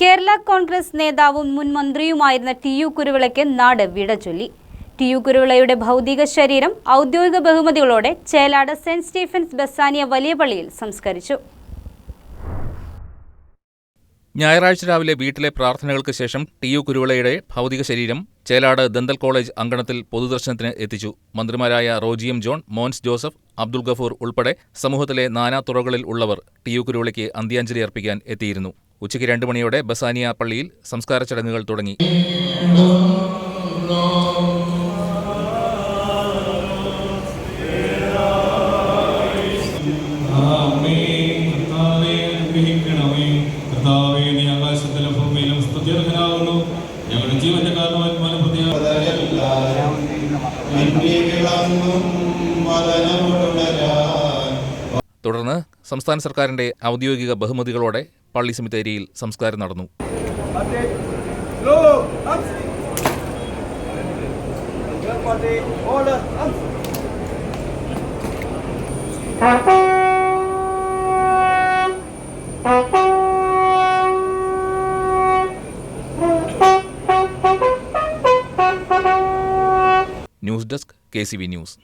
കേരള കോൺഗ്രസ് നേതാവും മുൻ മന്ത്രിയുമായിരുന്ന ടി.യു. കുരുവിളയ്ക്ക് നാട് വിട ചൊല്ലി. ടി.യു. കുരുവിളയുടെ ഭൗതിക ശരീരം ഔദ്യോഗിക ബഹുമതികളോടെ ചേലാട് സെന്റ് സ്റ്റീഫൻസ് ബസാനിയ വലിയ പള്ളിയിൽ സംസ്കരിച്ചു. ഞായറാഴ്ച രാവിലെ വീട്ടിലെ പ്രാർത്ഥനകൾക്ക് ശേഷം ടി.യു. കുരുവിളയുടെ ഭൗതിക ശരീരം ചേലാട് ദന്തൽ കോളേജ് അങ്കണത്തിൽ പൊതുദർശനത്തിന് എത്തിച്ചു. മന്ത്രിമാരായ Roji M. John, Mons Joseph, Abdul Gafoor ഉൾപ്പെടെ സമൂഹത്തിലെ നാനാതുറകളിൽ ഉള്ളവർ ടി.യു. കുരുവിളയ്ക്ക് അന്ത്യാഞ്ജലി അർപ്പിക്കാൻ എത്തിയിരുന്നു. ഉച്ചയ്ക്ക് 2 മണിയോടെ ബസാനിയ പള്ളിയിൽ സംസ്കാര ചടങ്ങുകൾ തുടങ്ങി. ഞങ്ങളുടെ ജീവന്റെ തുടർന്ന് സംസ്ഥാന സർക്കാരിന്റെ ഔദ്യോഗിക ബഹുമതികളോടെ പള്ളി സെമിത്തേരിയിൽ സംസ്കാരം നടന്നു. News desk KCV news.